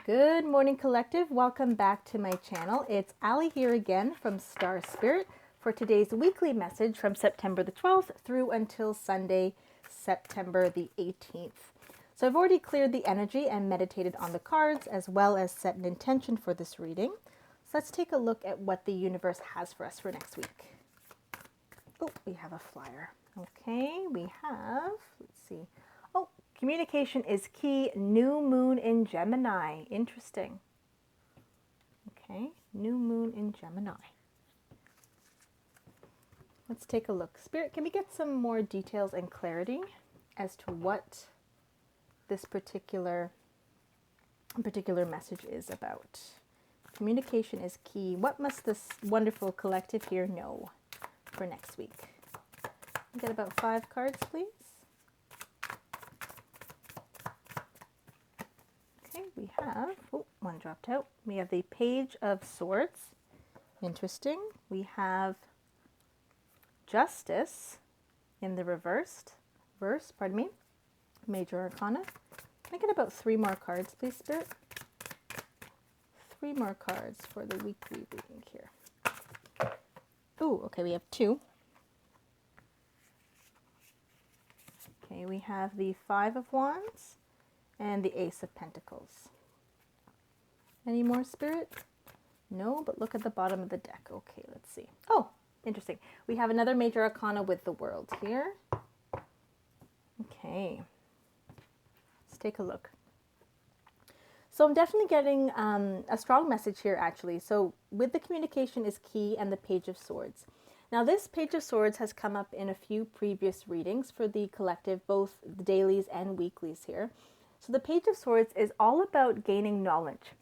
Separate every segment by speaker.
Speaker 1: Good morning, collective. Welcome back to my channel. It's Ali here again from Star.Spirit for today's weekly message from September the 12th through until Sunday, September the 18th. So I've already cleared the energy and meditated on the cards as well as set an intention for this reading. So let's take a look at what the universe has for us for next week. Oh, we have a flyer. Okay, we have, let's see. Oh, communication is key. New moon in Gemini. Interesting. Okay, new moon in Gemini. Let's take a look. Spirit, can we get some more details and clarity as to what this particular message is about? Communication is key. What must this wonderful collective here know for next week? Get about 5 cards, please. Okay, we have, oh, one dropped out. We have the Page of Swords. Interesting. We have Justice in the verse, pardon me. Major Arcana. Can I get about 3 more cards, please, Spirit? 3 more cards for the weekly reading here. Oh, okay, we have 2. Okay, we have the 5 of Wands and the Ace of Pentacles. Any more, Spirit? No, but look at the bottom of the deck. Okay, let's see. Oh, interesting. We have another Major Arcana with the World here. Okay, let's take a look. So I'm definitely getting a strong message here, actually. So with the communication is key and the Page of Swords. Now this Page of Swords has come up in a few previous readings for the collective, both the dailies and weeklies here. So the Page of Swords is all about gaining knowledge.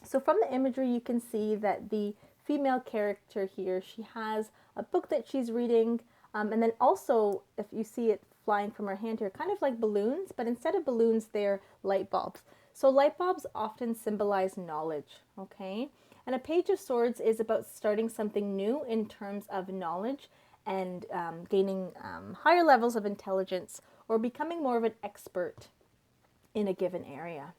Speaker 1: So from the imagery, you can see that the female character here, she has a book that she's reading. And then also, if you see it flying from her hand here, kind of like balloons, but instead of balloons, they're light bulbs. So light bulbs often symbolize knowledge, okay? And a Page of Swords is about starting something new in terms of knowledge and gaining higher levels of intelligence or becoming more of an expert in a given area.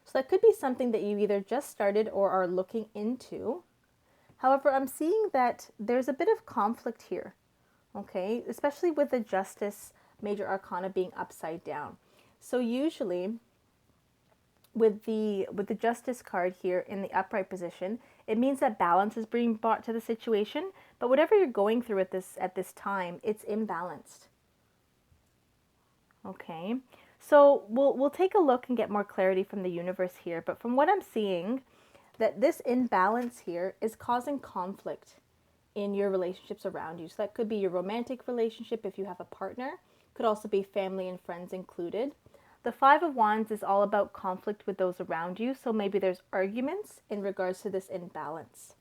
Speaker 1: So that could be something that you either just started or are looking into. However, I'm seeing that there's a bit of conflict here, okay? Especially with the Justice Major Arcana being upside down. So usually with the Justice card here in the upright position, it means that balance is being brought to the situation, but whatever you're going through at this time, it's imbalanced. Okay, so we'll take a look and get more clarity from the universe here, but from what I'm seeing, that this imbalance here is causing conflict in your relationships around you. So that could be your romantic relationship if you have a partner, could also be family and friends included. The 5 of Wands is all about conflict with those around you, so maybe there's arguments in regards to this imbalance.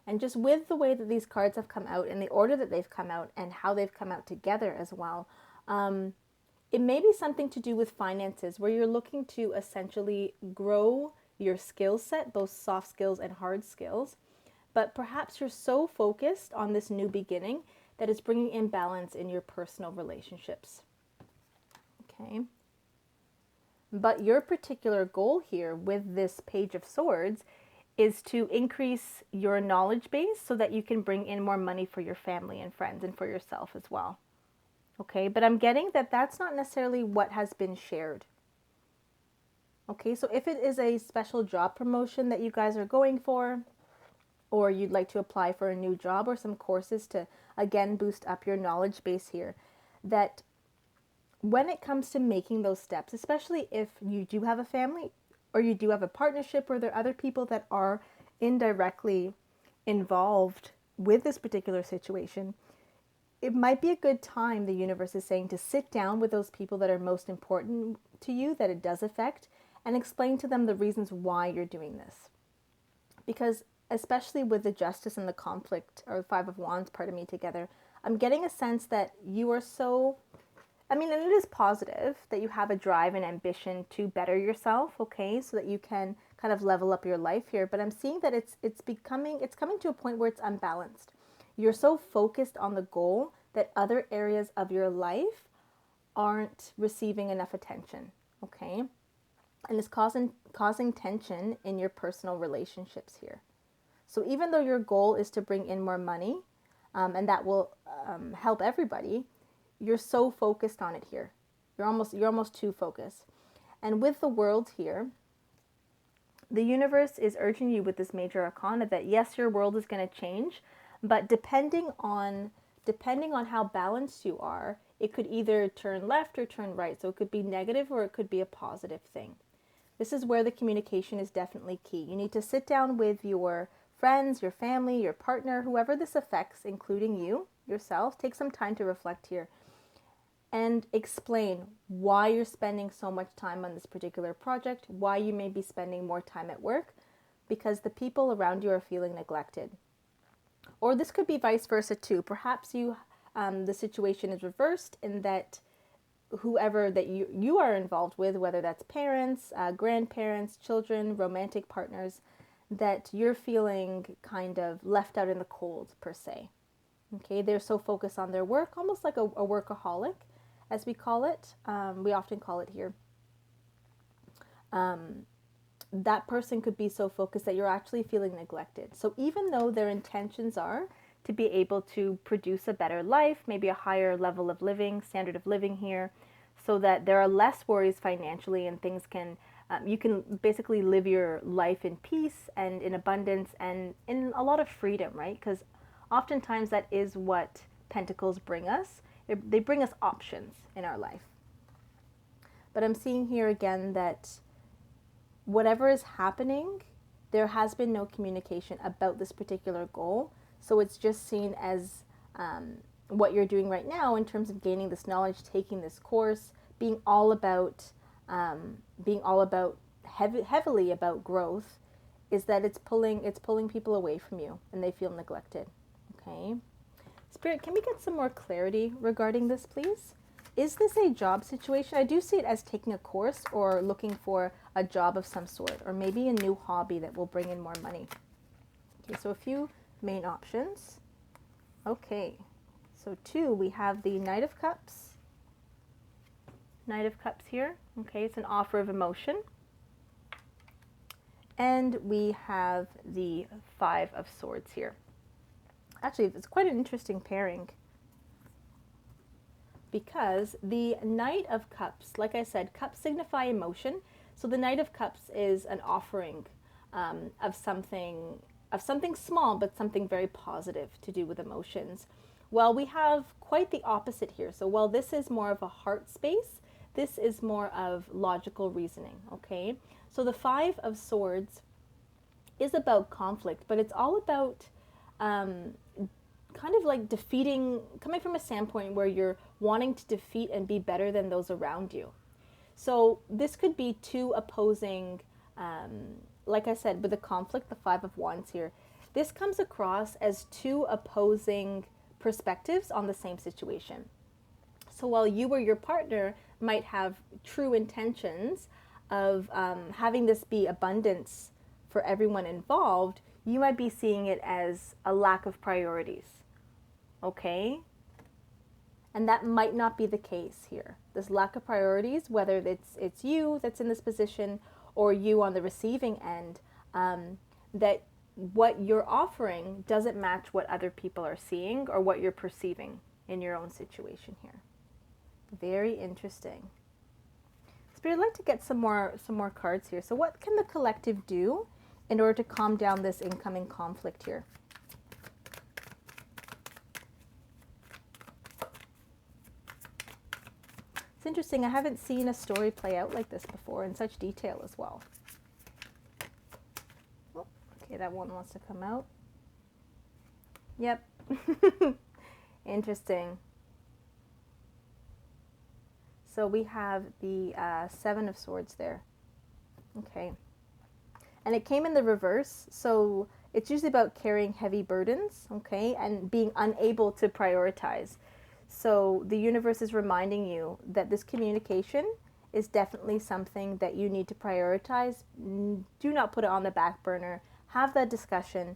Speaker 1: And just with the way that these cards have come out and the order that they've come out and how they've come out together as well, it may be something to do with finances where you're looking to essentially grow your skill set, both soft skills and hard skills, but perhaps you're so focused on this new beginning that it's bringing imbalance in your personal relationships. Okay, but your particular goal here with this Page of Swords is to increase your knowledge base so that you can bring in more money for your family and friends and for yourself as well. Okay, but I'm getting that that's not necessarily what has been shared. Okay, so if it is a special job promotion that you guys are going for, or you'd like to apply for a new job or some courses to, again, boost up your knowledge base here, that when it comes to making those steps, especially if you do have a family or you do have a partnership or there are other people that are indirectly involved with this particular situation, it might be a good time, the universe is saying, to sit down with those people that are most important to you, that it does affect, and explain to them the reasons why you're doing this. Because especially with the Justice and the conflict, or the 5 of Wands, pardon me, together, I'm getting a sense that you are so, and it is positive that you have a drive and ambition to better yourself, okay, so that you can kind of level up your life here. But I'm seeing that it's coming to a point where it's unbalanced. You're so focused on the goal that other areas of your life aren't receiving enough attention, okay? and it's causing tension in your personal relationships here. So even though your goal is to bring in more money, and that will help everybody, you're so focused on it here. You're almost too focused. And with the world here, the universe is urging you with this major arcana that yes, your world is going to change, but depending on how balanced you are, it could either turn left or turn right. So it could be negative or it could be a positive thing. This is where the communication is definitely key. You need to sit down with your friends, your family, your partner, whoever this affects, including you, yourself. Take some time to reflect here and explain why you're spending so much time on this particular project, why you may be spending more time at work, because the people around you are feeling neglected. Or this could be vice versa too. Perhaps the situation is reversed in that whoever that you are involved with, whether that's parents, grandparents, children, romantic partners, that you're feeling kind of left out in the cold per se. Okay, they're so focused on their work, almost like a workaholic, as we call it. We often call it here. That person could be so focused that you're actually feeling neglected. So even though their intentions are to be able to produce a better life, maybe a higher level of living, standard of living here, so that there are less worries financially and things can, you can basically live your life in peace and in abundance and in a lot of freedom, right? Because oftentimes that is what pentacles bring us. They bring us options in our life. But I'm seeing here again that whatever is happening, there has been no communication about this particular goal. So it's just seen as what you're doing right now in terms of gaining this knowledge, taking this course, being all about heavily about growth, is that it's pulling people away from you and they feel neglected. Okay, Spirit, can we get some more clarity regarding this, please? Is this a job situation? I do see it as taking a course or looking for a job of some sort, or maybe a new hobby that will bring in more money. Okay, so a few main options. Okay, so 2, we have the Knight of Cups. Knight of Cups here. Okay, it's an offer of emotion. And we have the 5 of Swords here. Actually, it's quite an interesting pairing, because the Knight of Cups, like I said, cups signify emotion. So the Knight of Cups is an offering of something small, but something very positive to do with emotions. Well, we have quite the opposite here. So while this is more of a heart space, this is more of logical reasoning, okay? So the 5 of Swords is about conflict, but it's all about kind of like defeating, coming from a standpoint where you're wanting to defeat and be better than those around you. So this could be 2 opposing, like I said, with the conflict, the 5 of Wands here, this comes across as 2 opposing perspectives on the same situation. So while you or your partner might have true intentions of having this be abundance for everyone involved, you might be seeing it as a lack of priorities. Okay? And that might not be the case here. This lack of priorities, whether it's you that's in this position or you on the receiving end, that what you're offering doesn't match what other people are seeing or what you're perceiving in your own situation here. Very interesting. Spirit, I'd like to get some more cards here. So what can the collective do in order to calm down this incoming conflict here? It's interesting. I haven't seen a story play out like this before in such detail as well. Oh, okay, that one wants to come out. Yep. Interesting. So we have the 7 of Swords there. Okay. And it came in the reverse. So it's usually about carrying heavy burdens, okay, and being unable to prioritize. So the universe is reminding you that this communication is definitely something that you need to prioritize. Do not put it on the back burner. Have that discussion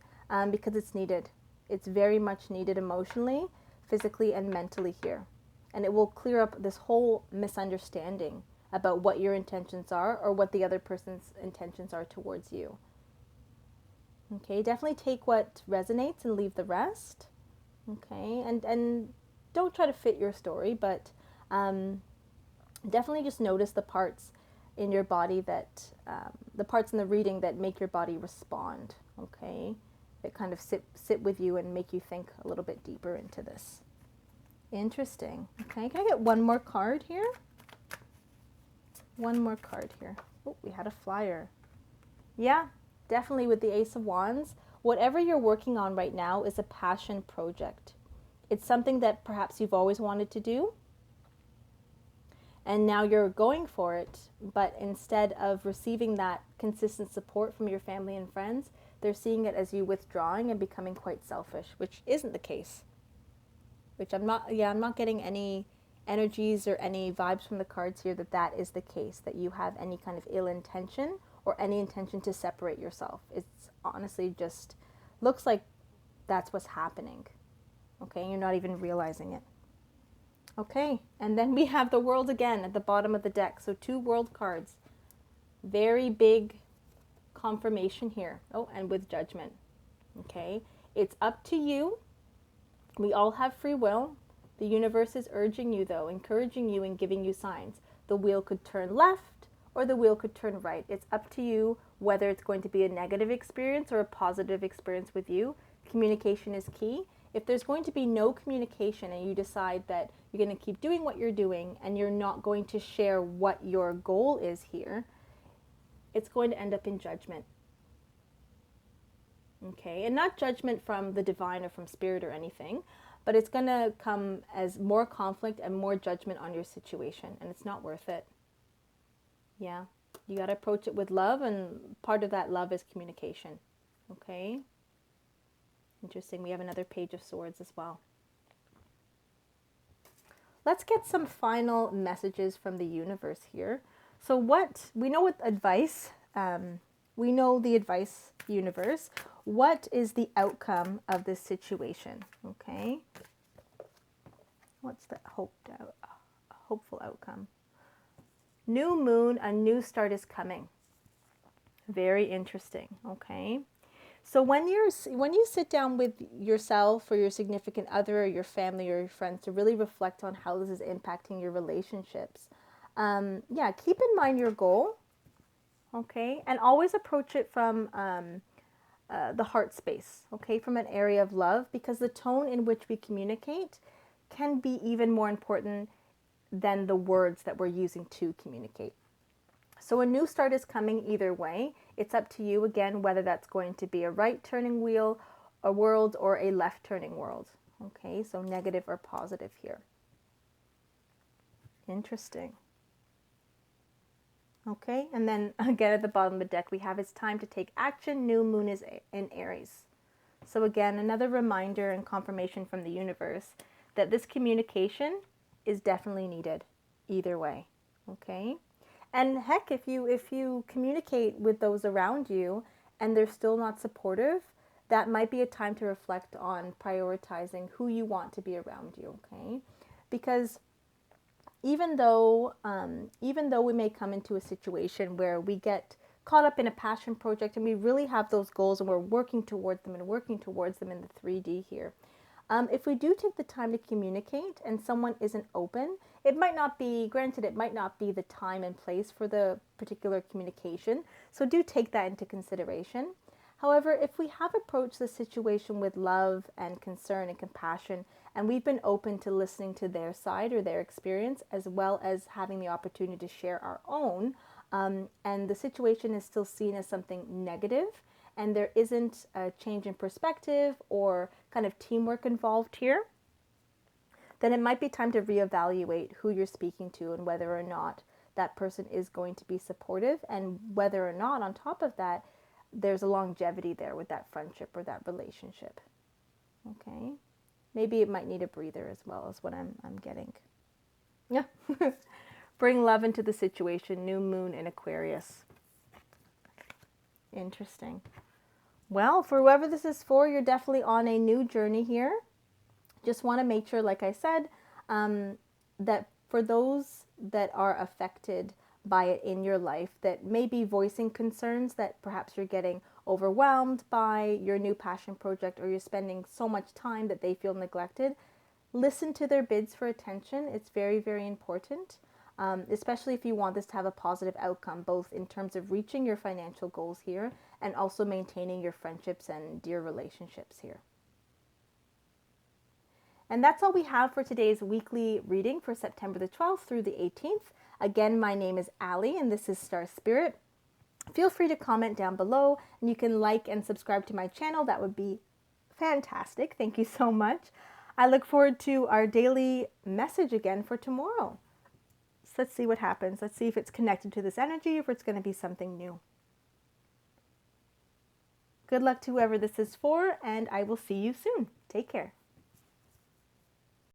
Speaker 1: because it's needed. It's very much needed emotionally, physically, and mentally here. And it will clear up this whole misunderstanding about what your intentions are or what the other person's intentions are towards you. Okay, definitely take what resonates and leave the rest. Okay, and don't try to fit your story, but definitely just notice the parts in your body that, the parts in the reading that make your body respond. Okay, that kind of sit with you and make you think a little bit deeper into this. Interesting. Okay, can I get one more card here? One more card here. Oh, we had a flyer. Yeah, definitely with the Ace of Wands. Whatever you're working on right now is a passion project. It's something that perhaps you've always wanted to do, and now you're going for it, but instead of receiving that consistent support from your family and friends, they're seeing it as you withdrawing and becoming quite selfish, which isn't the case. Which I'm not getting any energies or any vibes from the cards here that is the case, that you have any kind of ill intention or any intention to separate yourself. It's honestly just looks like that's what's happening. Okay, you're not even realizing it. Okay, and then we have the World again at the bottom of the deck. So 2 World cards. Very big confirmation here. Oh, and with Judgment. Okay, it's up to you. We all have free will. The universe is urging you, though, encouraging you and giving you signs. The wheel could turn left or the wheel could turn right. It's up to you whether it's going to be a negative experience or a positive experience with you. Communication is key. If there's going to be no communication and you decide that you're going to keep doing what you're doing and you're not going to share what your goal is here, it's going to end up in judgment. Okay, and not judgment from the divine or from spirit or anything, but it's going to come as more conflict and more judgment on your situation, and it's not worth it. Yeah, you got to approach it with love, and part of that love is communication. Okay, interesting. We have another Page of Swords as well. Let's get some final messages from the universe here. So we know what advice, we know the advice universe. What is the outcome of this situation? Okay. What's the hopeful outcome? New moon, a new start is coming. Very interesting. Okay. So when you sit down with yourself or your significant other or your family or your friends to really reflect on how this is impacting your relationships, keep in mind your goal, okay, and always approach it from the heart space, okay, from an area of love, because the tone in which we communicate can be even more important than the words that we're using to communicate. So a new start is coming either way. It's up to you, again, whether that's going to be a right turning wheel, a world, or a left turning world. Okay, so negative or positive here. Interesting. Okay, and then again at the bottom of the deck we have it's time to take action. New moon is in Aries. So again, another reminder and confirmation from the universe that this communication is definitely needed either way. Okay? And heck, if you communicate with those around you and they're still not supportive, that might be a time to reflect on prioritizing who you want to be around you, okay? Because even though we may come into a situation where we get caught up in a passion project and we really have those goals and we're working towards them in the 3D here, if we do take the time to communicate and someone isn't open, it might not be the time and place for the particular communication. So do take that into consideration. However, if we have approached the situation with love and concern and compassion, and we've been open to listening to their side or their experience, as well as having the opportunity to share our own, and the situation is still seen as something negative, and there isn't a change in perspective or kind of teamwork involved here, then it might be time to reevaluate who you're speaking to and whether or not that person is going to be supportive, and whether or not, on top of that, there's a longevity there with that friendship or that relationship. Okay? Maybe it might need a breather as well, is what I'm getting. Yeah. Bring love into the situation. New moon in Aquarius. Interesting. Well, for whoever this is for, you're definitely on a new journey here. Just want to make sure, like I said, that for those that are affected by it in your life that may be voicing concerns that perhaps you're getting overwhelmed by your new passion project, or you're spending so much time that they feel neglected. Listen to their bids for attention. It's very, very important, especially if you want this to have a positive outcome, both in terms of reaching your financial goals here and also maintaining your friendships and dear relationships here. And that's all we have for today's weekly reading for September the 12th through the 18th. Again, my name is Allie, and this is Star.Spirit. Feel free to comment down below, and you can like and subscribe to my channel. That would be fantastic. Thank you so much. I look forward to our daily message again for tomorrow. So let's see what happens. Let's see if it's connected to this energy, or if it's going to be something new. Good luck to whoever this is for, and I will see you soon. Take care.